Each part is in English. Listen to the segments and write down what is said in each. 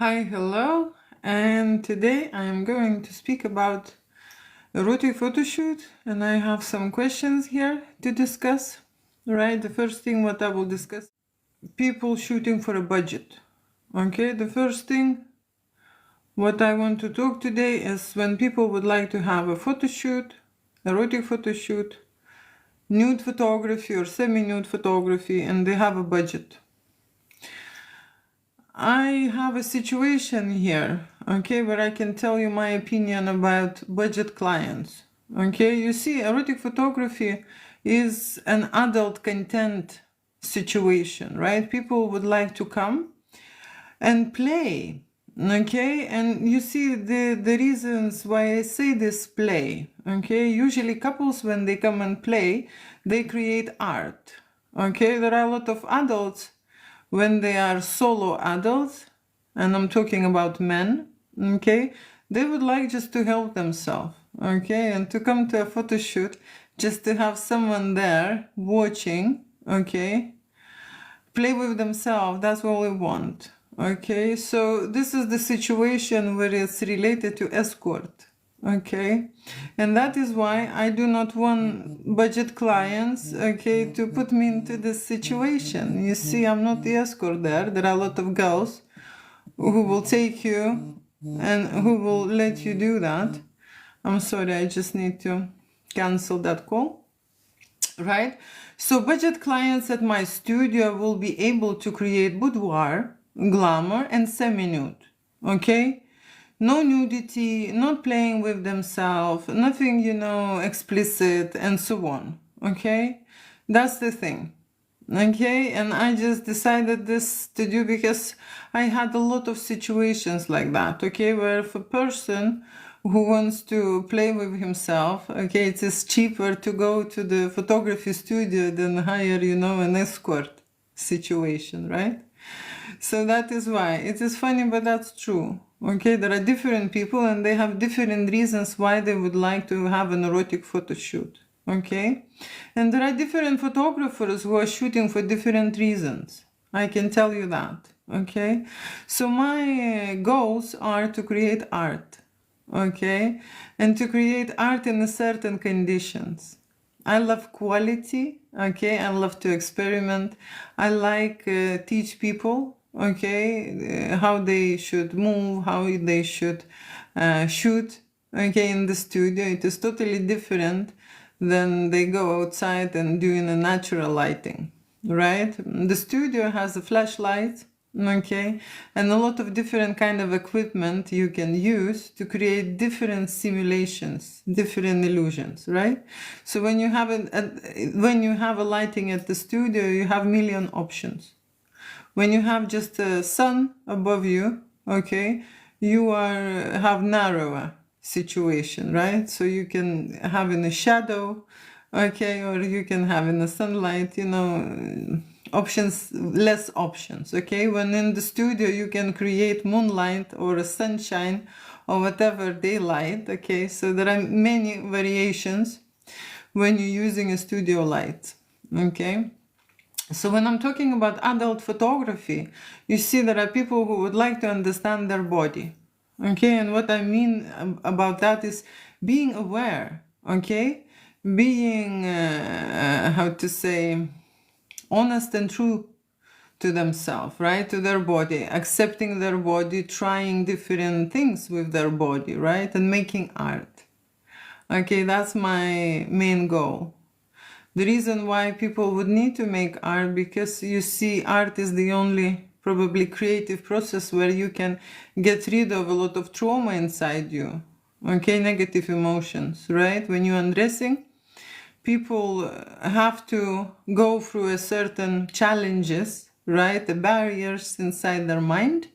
Hi, hello, and today I am going to speak about erotic photo shoot, and I have some questions here to discuss. Right, the first thing what I will discuss, people shooting for a budget. Okay, the first thing what I want to talk today is when people would like to have a photo shoot, erotic photo shoot, nude photography or semi-nude photography, and they have a budget. I have a situation here, okay, where I can tell you my opinion about budget clients. Okay, you see, erotic photography is an adult content situation, right? People would like to come and play, okay? And you see the reasons why I say this play, okay? Usually couples, when they come and play, they create art, okay? There are a lot of adults when they are solo adults, and I'm talking about men, okay, they would like just to help themselves, okay, and to come to a photo shoot just to have someone there watching, okay, play with themselves. That's what we want, okay. So this is the situation where it's related to escort, okay, and that is why I do not want budget clients, okay, to put me into this situation. You see, I'm not the escort there are a lot of girls who will take you and who will let you do that. I'm sorry, I just need to cancel that call. Right? So budget clients at my studio will be able to create boudoir, glamour, and semi-nude. Okay? No nudity, not playing with themselves, nothing, explicit, and so on. Okay? That's the thing. Okay? And I just decided this to do because I had a lot of situations like that. Okay? Where if a person who wants to play with himself, okay, it is cheaper to go to the photography studio than hire, an escort situation, right? So that is why. It is funny, but that's true. Okay, there are different people and they have different reasons why they would like to have an erotic photo shoot. Okay, and there are different photographers who are shooting for different reasons. I can tell you that. Okay, so my goals are to create art, okay, and to create art in a certain conditions. I love quality, okay, I love to experiment. I like teach people, okay, how they should move, how they should shoot, okay, in the studio. It is totally different than they go outside and doing a natural lighting, right? The studio has a flashlight, okay, and a lot of different kind of equipment you can use to create different simulations, different illusions, right? So when you have a lighting at the studio, you have million options. When you have just a sun above you, okay, you have narrower situation, right? So you can have in a shadow, okay, or you can have in the sunlight, options, less options, okay. When in the studio you can create moonlight or a sunshine or whatever daylight, okay. So there are many variations when you're using a studio light, okay. So when I'm talking about adult photography, you see there are people who would like to understand their body, okay. And what I mean about that is being aware, okay, being how to say, honest and true to themselves, right, to their body, accepting their body, trying different things with their body, right, and making art. Okay, that's my main goal. The reason why people would need to make art, because you see, art is the only probably creative process where you can get rid of a lot of trauma inside you, okay, negative emotions, right? When you're undressing, people have to go through a certain challenges, right? The barriers inside their mind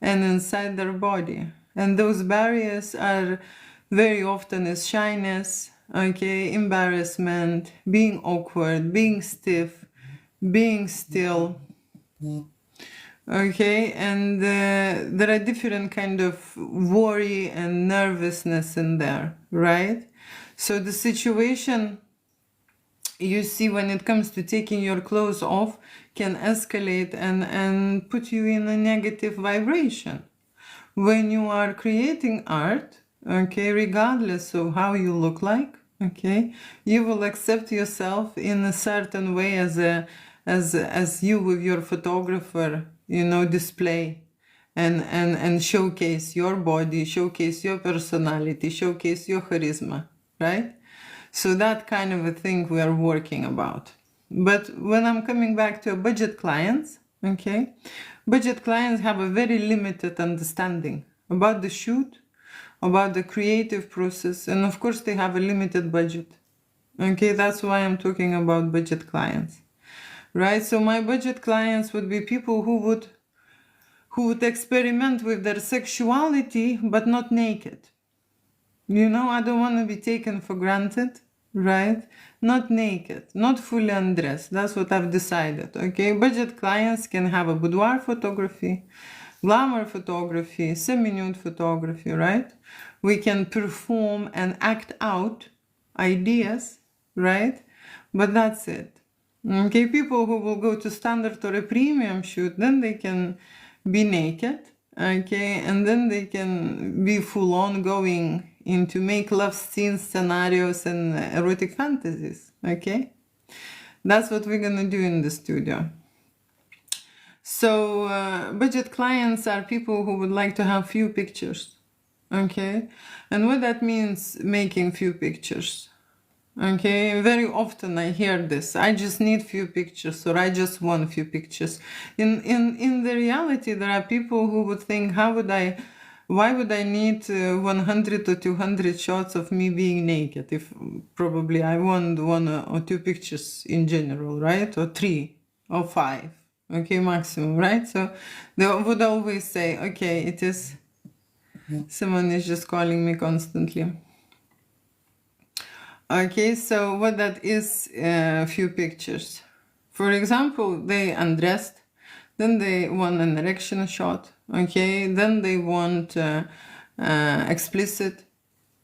and inside their body. And those barriers are very often is shyness, okay, embarrassment, being awkward, being stiff, being still, okay, and there are different kind of worry and nervousness in there, right? So the situation, you see, when it comes to taking your clothes off, can escalate and put you in a negative vibration, when you are creating art, okay, regardless of how you look like, okay, you will accept yourself in a certain way as you with your photographer, you know, display and showcase your body, showcase your personality, showcase your charisma, right? So that kind of a thing we are working about. But when I'm coming back to budget clients, okay, budget clients have a very limited understanding about the shoot, about the creative process, and of course they have a limited budget. Okay, that's why I'm talking about budget clients, right? So my budget clients would be people who would experiment with their sexuality but not naked. You know, I don't want to be taken for granted, right? Not naked, not fully undressed. That's what I've decided, okay? Budget clients can have a boudoir photography, glamour photography, semi-nude photography, right? We can perform and act out ideas, right? But that's it. Okay, people who will go to standard or a premium shoot, then they can be naked, okay, and then they can be full on going into make love scenes, scenarios, and erotic fantasies, okay? That's what we're gonna do in the studio. So budget clients are people who would like to have few pictures, okay? And what that means, making few pictures. Okay, very often I hear this. I just need few pictures, or I just want few pictures. In the reality, there are people who would think, why would I need 100 or 200 shots of me being naked? If probably I want 1 or 2 pictures in general, right? Or 3 or 5, okay, maximum, right? So they would always say, okay, it is, someone is just calling me constantly. Okay, so what that is, a few pictures. For example, they undressed, then they want an erection shot, okay, then they want explicit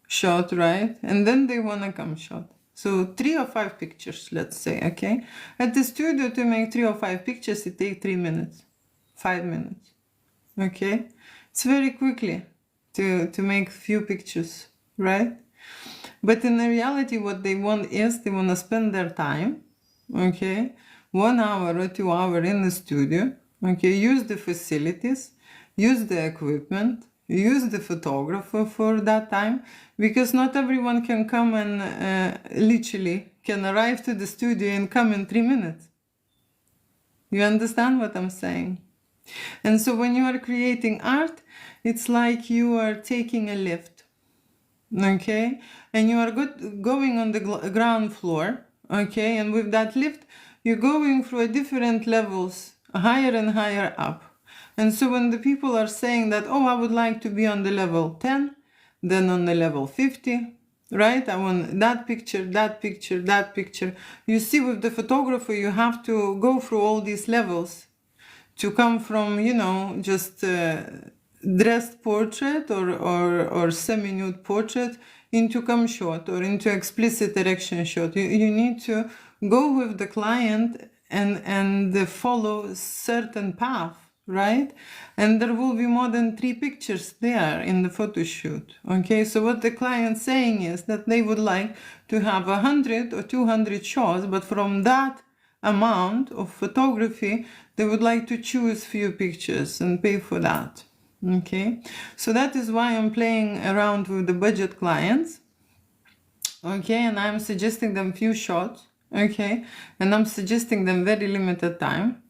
shot, right, and then they want a cum shot. So 3 or 5 pictures, let's say, okay. At the studio, to make 3 or 5 pictures, it takes 3 minutes, 5 minutes, okay. It's very quickly to make few pictures, right? But in the reality, what they want is they want to spend their time, okay, 1 hour or 2 hours in the studio, okay, use the facilities, use the equipment, use the photographer for that time, because not everyone can come and literally can arrive to the studio and come in 3 minutes. You understand what I'm saying? And so when you are creating art, it's like you are taking a lift. Okay, and you are going on the ground floor, okay, and with that lift you're going through different levels, higher and higher up. And so when the people are saying that, oh, I would like to be on the level 10, then on the level 50, right, I want that picture, that picture, that picture. You see, with the photographer you have to go through all these levels to come from, you know, just dressed portrait or semi-nude portrait into cum shot or into explicit erection shot. You need to go with the client and follow certain path, right? And there will be more than 3 pictures there in the photo shoot. Okay, so what the client's saying is that they would like to have 100 or 200 shots, but from that amount of photography they would like to choose few pictures and pay for that. Okay, so that is why I'm playing around with the budget clients. Okay, and I'm suggesting them few shots. Okay, and I'm suggesting them very limited time.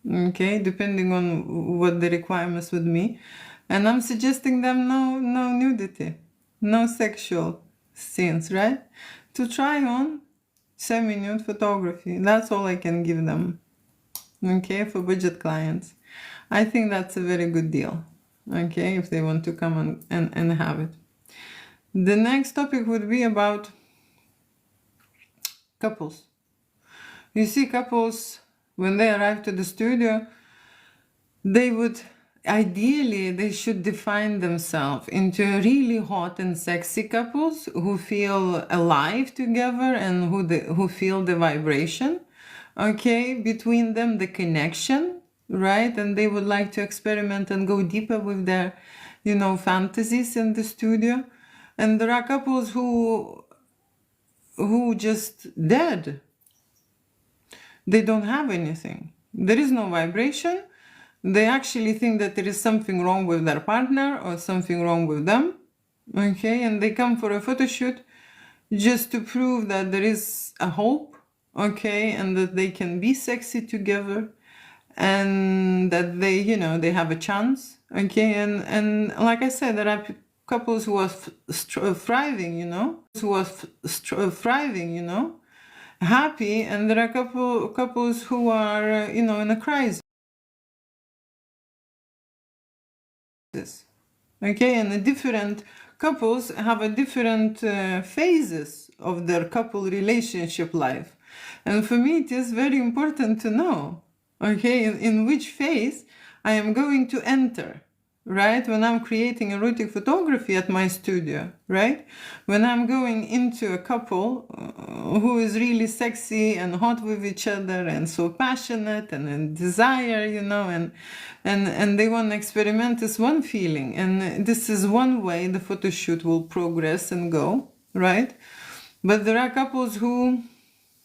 Okay, depending on what the requirements would be, and I'm suggesting them no nudity, no sexual scenes, right? To try on semi-nude photography. That's all I can give them. Okay, for budget clients, I think that's a very good deal. Okay, if they want to come and have it. The next topic would be about couples. You see, couples, when they arrive to the studio, they would ideally they should define themselves into really hot and sexy couples who feel alive together and who feel the vibration, okay, between them, the connection, right? And they would like to experiment and go deeper with their fantasies in the studio. And there are couples who just dead. They don't have anything. There is no vibration. They actually think that there is something wrong with their partner or something wrong with them. Okay, and they come for a photo shoot just to prove that there is a hope, okay, and that they can be sexy together, and that they have a chance, okay. And like I said, there are couples who are thriving, happy, and there are couples who are in a crisis, okay. And the different couples have a different phases of their couple relationship life, and for me it is very important to know, okay, in which phase I am going to enter, right? When I'm creating erotic photography at my studio, right? When I'm going into a couple who is really sexy and hot with each other and so passionate and in desire, and they want to experiment, is one feeling, and this is one way the photo shoot will progress and go, right? But there are couples who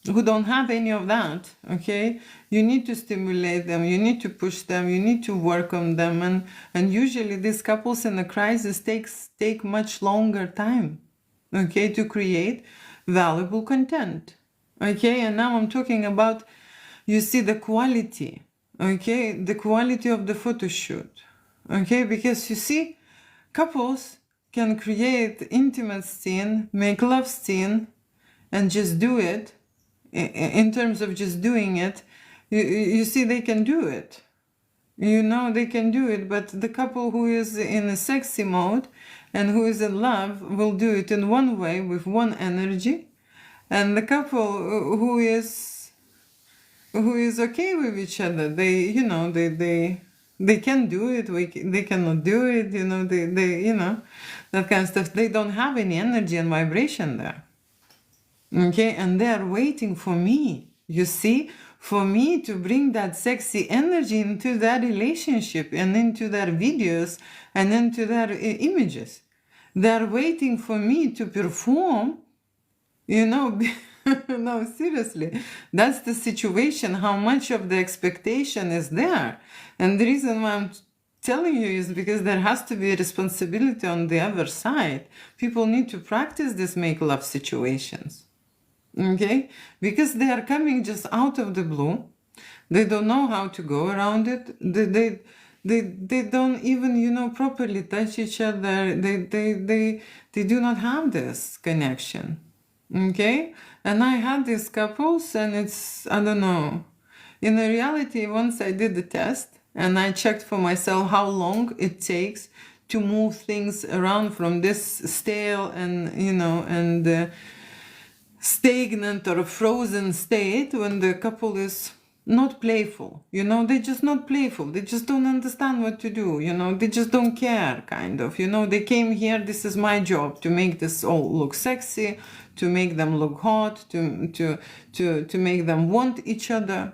don't have any of that, okay. You need to stimulate them, you need to push them, you need to work on them, and usually these couples in a crisis take much longer time, okay, to create valuable content, okay. And now I'm talking about, the quality, okay, the quality of the photo shoot, okay, because couples can create intimate scene, make love scene, and just do it. In terms of just doing it, they can do it. They can do it, but the couple who is in a sexy mode and who is in love will do it in one way with one energy, and the couple who is okay with each other, they can do it, they cannot do it, that kind of stuff. They don't have any energy and vibration there. Okay, and they are waiting for me, for me to bring that sexy energy into their relationship and into their videos and into their images. They're waiting for me to perform, no, seriously. That's the situation, how much of the expectation is there. And the reason why I'm telling you is because there has to be a responsibility on the other side. People need to practice these make love situations. Okay, because they are coming just out of the blue. They don't know how to go around it. They don't even properly touch each other. They do not have this connection. Okay, and I had these couples, and it's, I don't know, in the reality, once I did the test and I checked for myself how long it takes to move things around from this stale and stagnant or frozen state, when the couple is not playful, they're just not playful, they just don't understand what to do, they just don't care, kind of, they came here, this is my job, to make this all look sexy, to make them look hot, to make them want each other,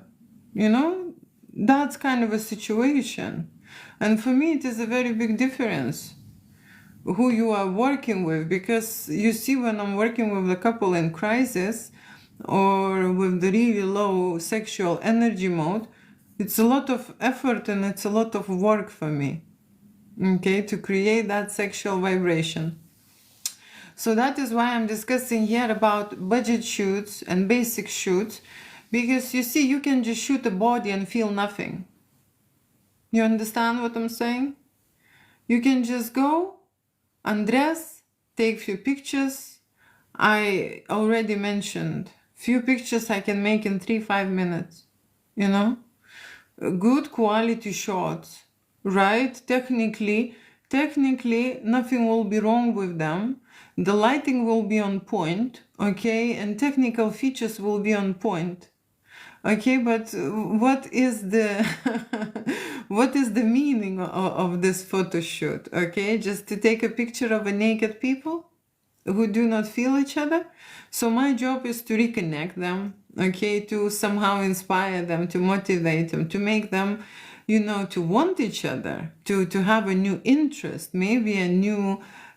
that's kind of a situation. And for me it is a very big difference who you are working with, because when I'm working with a couple in crisis or with the really low sexual energy mode, it's a lot of effort and it's a lot of work for me, okay, to create that sexual vibration. So that is why I'm discussing here about budget shoots and basic shoots, because you can just shoot a body and feel nothing. You understand what I'm saying? You can just go, undress, take few pictures. I already mentioned few pictures I can make in 3-5 minutes, good quality shots, right? Technically nothing will be wrong with them. The lighting will be on point, okay, and technical features will be on point. Okay, but what is the what is the meaning of this photo shoot? Okay, just to take a picture of a naked people who do not feel each other? So my job is to reconnect them, okay, to somehow inspire them, to motivate them, to make them, to want each other, to have a new interest, maybe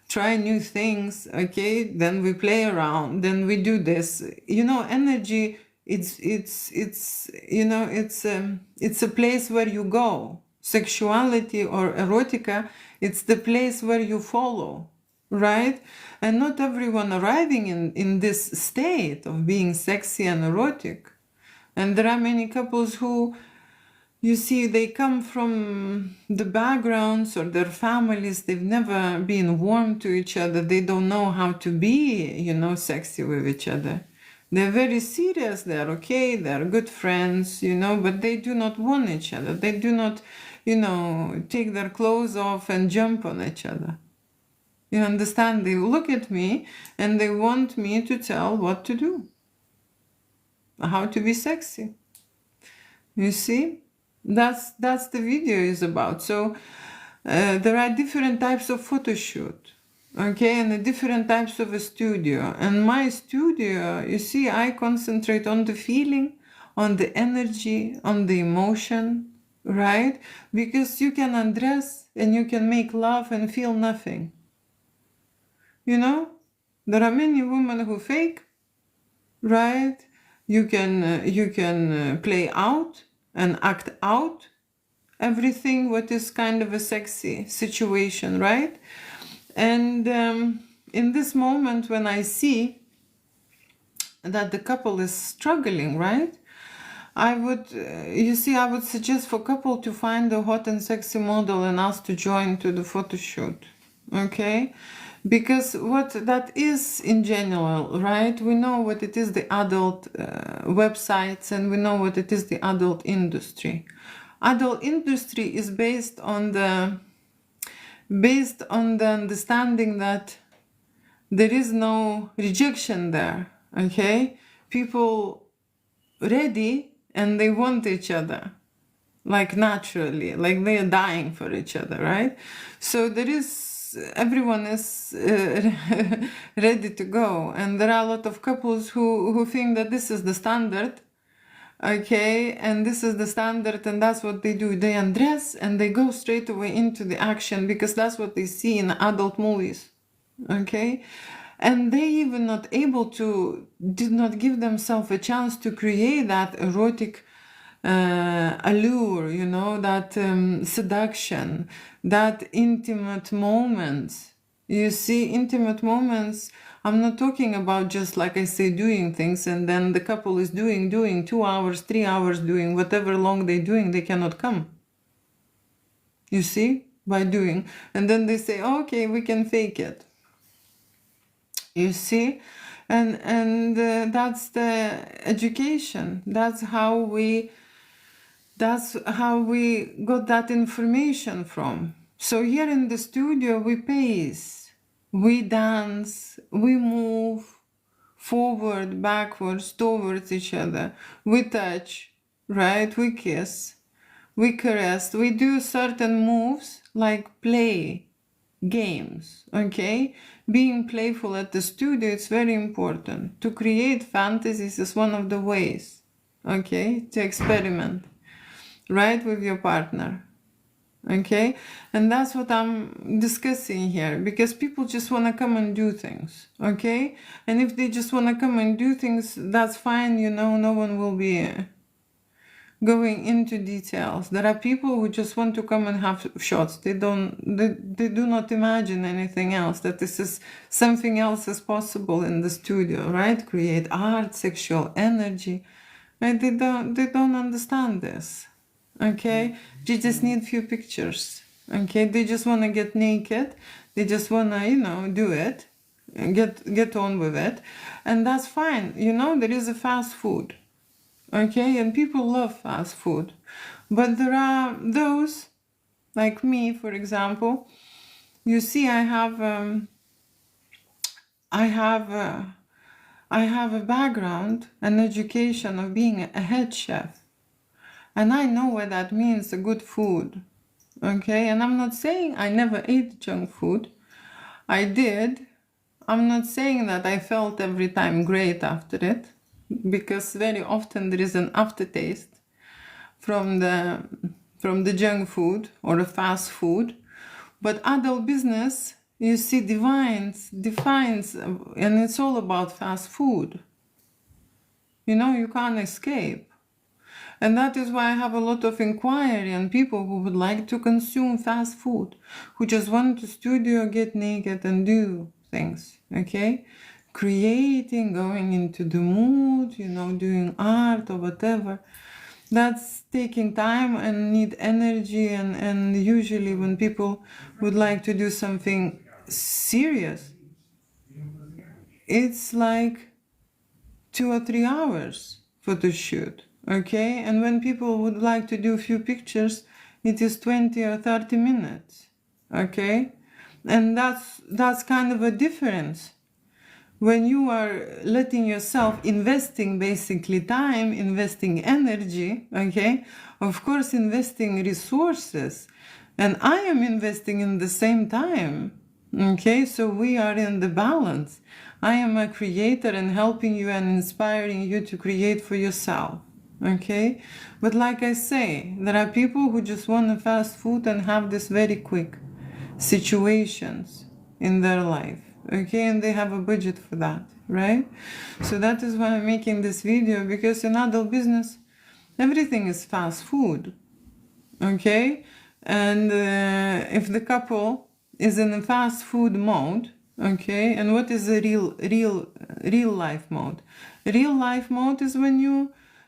try new things, okay? Then we play around, then we do this. Energy, it's a place where you go. Sexuality or erotica, it's the place where you follow, right? And not everyone arriving in this state of being sexy and erotic. And there are many couples who, they come from the backgrounds or their families, they've never been warm to each other, they don't know how to be, sexy with each other. They're very serious, they're okay, they're good friends, but they do not want each other. They do not, take their clothes off and jump on each other. You understand? They look at me and they want me to tell what to do, how to be sexy. You see? That's the video is about. So there are different types of photo shoot, okay, and the different types of a studio. And my studio, I concentrate on the feeling, on the energy, on the emotion, right? Because you can undress and you can make love and feel nothing. There are many women who fake, right? You can play out and act out everything what is kind of a sexy situation, right? And in this moment when I see that the couple is struggling, right, I would suggest for couple to find a hot and sexy model and ask to join to the photo shoot, okay? Because what that is in general, right? We know what it is, the adult websites, and we know what it is, the adult industry. Adult industry is based on the understanding that there is no rejection there, okay? People ready and they want each other, like naturally, like they are dying for each other, right? So everyone is ready to go, and there are a lot of couples who think that this is the standard, okay, and this is the standard, and that's what they do. They undress and they go straight away into the action because that's what they see in adult movies, okay? And they even did not give themselves a chance to create that erotic allure, that seduction, that intimate moments. Intimate moments, I'm not talking about just, like I say, doing things and then the couple is doing 2 hours, 3 hours, doing whatever long they're doing, they cannot come. By doing. And then they say, okay, we can fake it. And that's the education. That's how we got that information from. So here in the studio, we pace, we dance, we move forward, backwards, towards each other. We touch, right? We kiss, we caress, we do certain moves like play, games, okay? Being playful at the studio is very important. To create fantasies is one of the ways, okay? To experiment, right, with your partner, okay? And that's what I'm discussing here, because people just want to come and do things, okay? And if they just want to come and do things, that's fine, no one will be going into details. There are people who just want to come and have shots. They do not imagine anything else, that this is something else is possible in the studio, right? Create art, sexual energy, right? They don't understand this, okay? They just need few pictures, okay? They just want to get naked. They just want to, do it and get on with it. And that's fine. There is a fast food, okay? And people love fast food. But there are those, like me, for example, I have a background and education of being a head chef. And I know what that means, a good food, okay? And I'm not saying I never ate junk food. I did. I'm not saying that I felt every time great after it, because very often there is an aftertaste from the from the junk food or the fast food. But adult business, you see, defines, and it's all about fast food. You know, you can't escape. And that is why I have a lot of inquiry on people who would like to consume fast food, who just want to studio, get naked and do things, okay? Creating, going into the mood, you know, doing art or whatever. That's taking time and need energy, and usually when people would like to do something serious, it's like 2 or 3 hours photo shoot, okay? And when people would like to do a few pictures, it is 20 or 30 minutes, okay? And that's kind of a difference. When you are letting yourself investing basically time, investing energy, okay? Of course, investing resources. And I am investing in the same time, okay? So we are in the balance. I am a creator and helping you and inspiring you to create for yourself, okay? But like I say, there are people who just want a fast food and have this very quick situations in their life, okay? And they have a budget for that, right? So that is why I'm making this video, because in adult business, everything is fast food, okay? And if the couple is in a fast food mode, okay, and what is the real life mode? Real life mode is when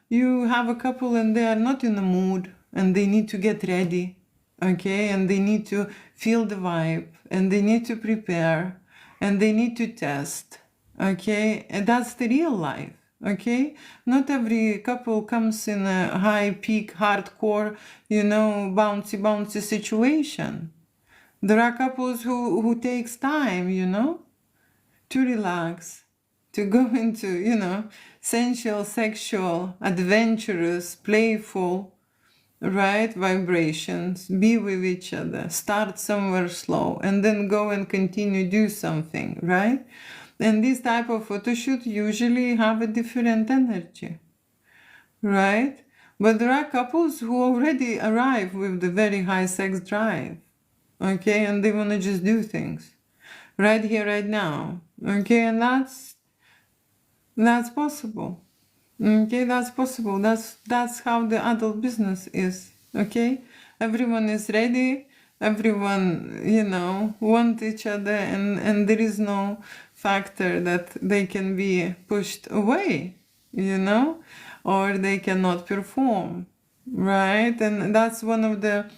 you have a couple and they are not in the mood and they need to get ready, okay, and they need to feel the vibe and they need to prepare and they need to test, okay, and that's the real life, okay? Not every couple comes in a high peak, hardcore, you know, bouncy situation. There are couples who takes time, you know, to relax, to go into, you know, sensual, sexual, adventurous, playful, right, vibrations, be with each other, start somewhere slow, and then go and continue do something, right? And this type of photo shoot usually have a different energy, right? But there are couples who already arrive with the very high sex drive, okay, and they want to just do things right here, right now, okay, and that's possible, okay, that's possible. That's how the adult business is, okay? Everyone is ready, everyone, you know, want each other, and there is no factor that they can be pushed away, you know, or they cannot perform, right? And that's one of the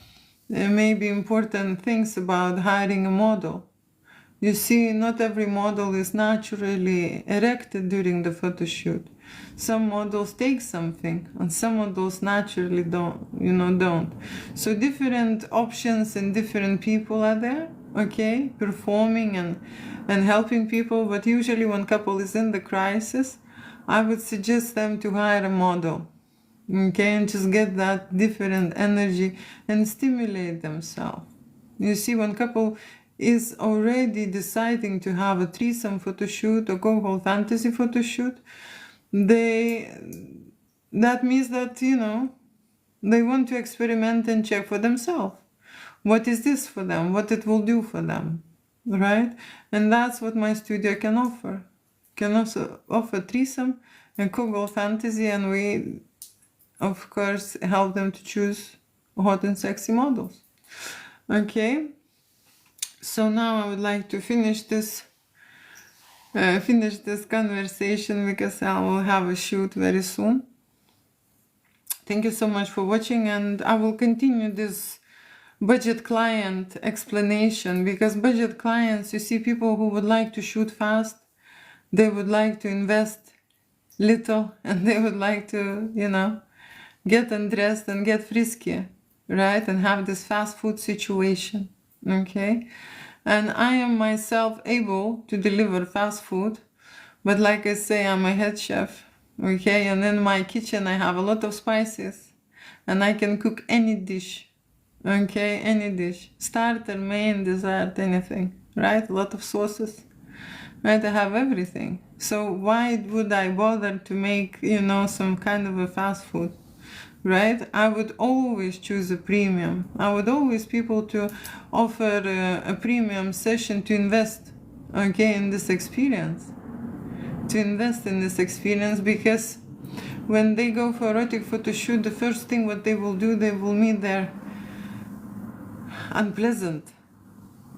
maybe important things about hiring a model. You see, not every model is naturally erected during the photo shoot. Some models take something, and some models naturally don't. So different options and different people are there, okay, performing and helping people. But usually when couple is in the crisis, I would suggest them to hire a model, okay, and just get that different energy and stimulate themselves. You see, when couple is already deciding to have a threesome photo shoot or go-go fantasy photo shoot, that means that, you know, they want to experiment and check for themselves. What is this for them? What it will do for them, right? And that's what my studio can offer. Can also offer threesome and go-go fantasy, and we, of course, help them to choose hot and sexy models, okay? So now I would like to finish this conversation, because I will have a shoot very soon. Thank you so much for watching, and I will continue this budget client explanation, because budget clients, you see, people who would like to shoot fast, they would like to invest little, and they would like to, you know, get undressed and get frisky, right, and have this fast food situation, okay? And I am myself able to deliver fast food, but like I say, I'm a head chef, okay? And in my kitchen I have a lot of spices, and I can cook any dish, okay? Any dish, starter, main, dessert, anything, right? A lot of sauces, right? I have everything. So why would I bother to make, you know, some kind of a fast food? right? I would always choose a premium. I would always people to offer a premium session to invest, okay, in this experience. To invest in this experience, because when they go for erotic photo shoot, the first thing what they will do, they will meet their unpleasant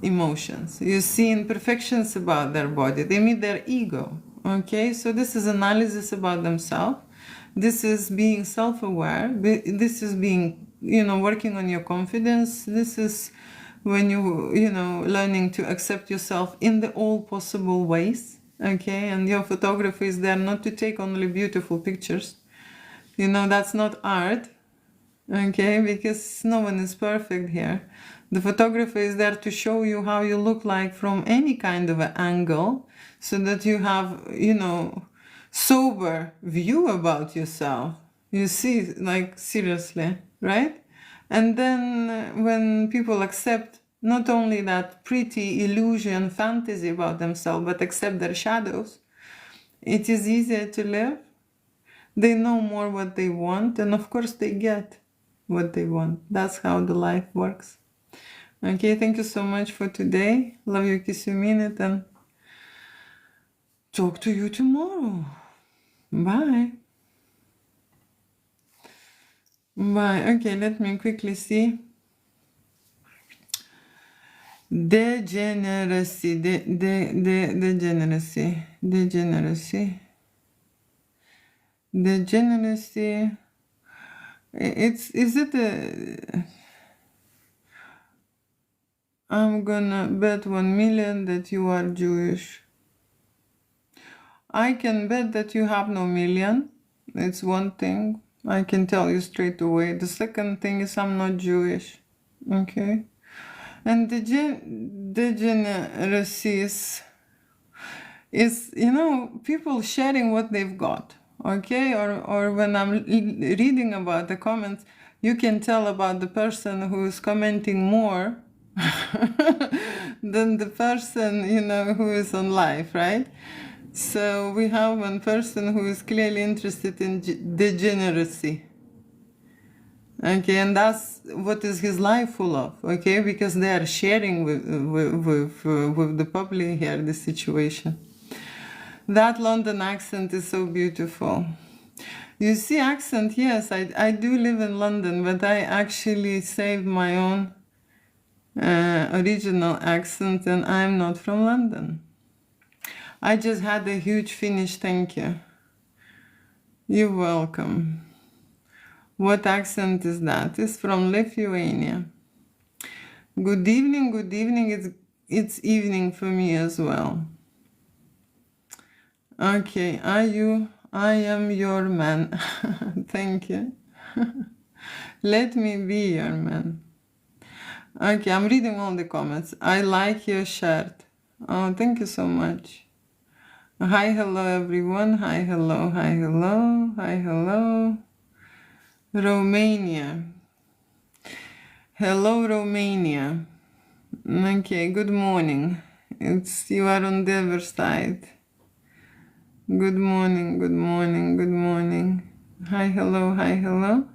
emotions. You see imperfections about their body. They meet their ego. Okay, so this is analysis about themselves. This is being self-aware. This is being, working on your confidence. This is when learning to accept yourself in the all possible ways. Okay, and your photography is there not to take only beautiful pictures. That's not art. Okay, because no one is perfect here. The photographer is there to show you how you look like from any kind of an angle, so that you have, sober view about yourself. You see, like, seriously, right? And then when people accept not only that pretty illusion, fantasy about themselves, but accept their shadows, it is easier to live. They know more what they want, and of course they get what they want. That's how the life works. Okay, thank you so much for today. Love you, kiss you, mean it, and talk to you tomorrow. Bye. Bye. Okay, let me quickly see. Degeneracy. Degeneracy. Degeneracy. Is it a... I'm gonna bet 1 million that you are Jewish. I can bet that you have no million. It's one thing. I can tell you straight away. The second thing is I'm not Jewish. Okay? And degeneracy is, people sharing what they've got. Okay? Or when I'm reading about the comments, you can tell about the person who is commenting more than the person, who is on live, right? So we have one person who is clearly interested in degeneracy. Okay, and that's what is his life full of, okay? Because they are sharing with the public here the situation. That London accent is so beautiful. You see, accent, yes, I do live in London, but I actually saved my own original accent, and I'm not from London. I just had a huge finish, thank you. You're welcome. What accent is that? It's from Lithuania. Good evening, good evening. It's evening for me as well. Okay, I am your man. Thank you. Let me be your man. Okay, I'm reading all the comments. I like your shirt. Oh, thank you so much. Hi, hello, everyone. Hi, hello, hi, hello, hi, hello. Romania. Hello, Romania. Okay, good morning. You are on the other side. Good morning, good morning, good morning. Hi, hello, hi, hello.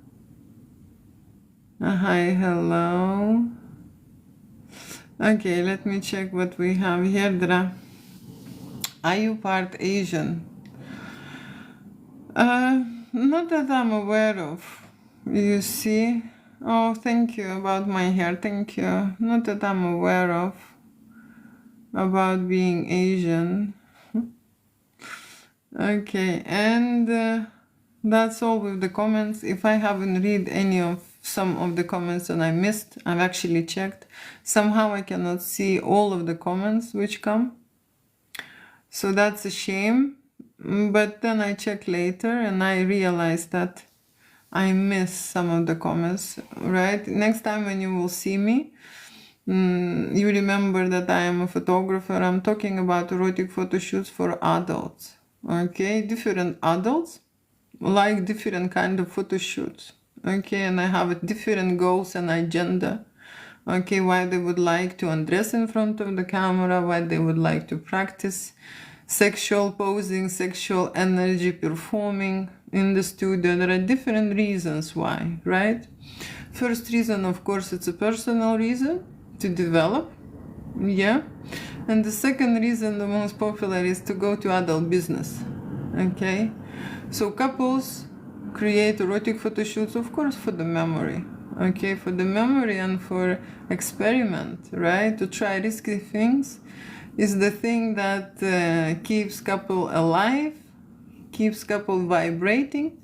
Hi, hello. Okay, let me check what we have here, Dra. Are you part Asian? Not that I'm aware of. You see? Oh, thank you about my hair. Thank you. Not that I'm aware of about being Asian. Okay, and that's all with the comments. If I haven't read some of the comments and I missed, I've actually checked. Somehow I cannot see all of the comments which come. So that's a shame. But then I check later and I realize that I miss some of the comments, right? Next time when you will see me, you remember that I am a photographer. I'm talking about erotic photo shoots for adults, okay? Different adults like different kind of photo shoots, okay? And I have different goals and agenda, okay? Why they would like to undress in front of the camera, why they would like to practice sexual posing, sexual energy performing, in the studio. There are different reasons why, right? First reason, of course, it's a personal reason to develop, yeah. And the second reason, the most popular, is to go to adult business, okay? So couples create erotic photo shoots, of course, for the memory, okay? For the memory and for experiment, right? To try risky things is the thing that keeps couple alive, keeps couple vibrating,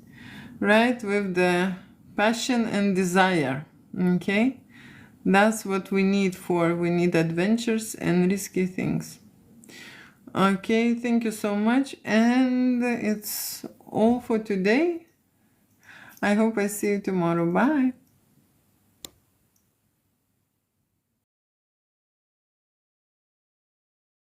right? With the passion and desire, okay? That's what we need for. We need adventures and risky things. Okay, thank you so much. And it's all for today. I hope I see you tomorrow. Bye.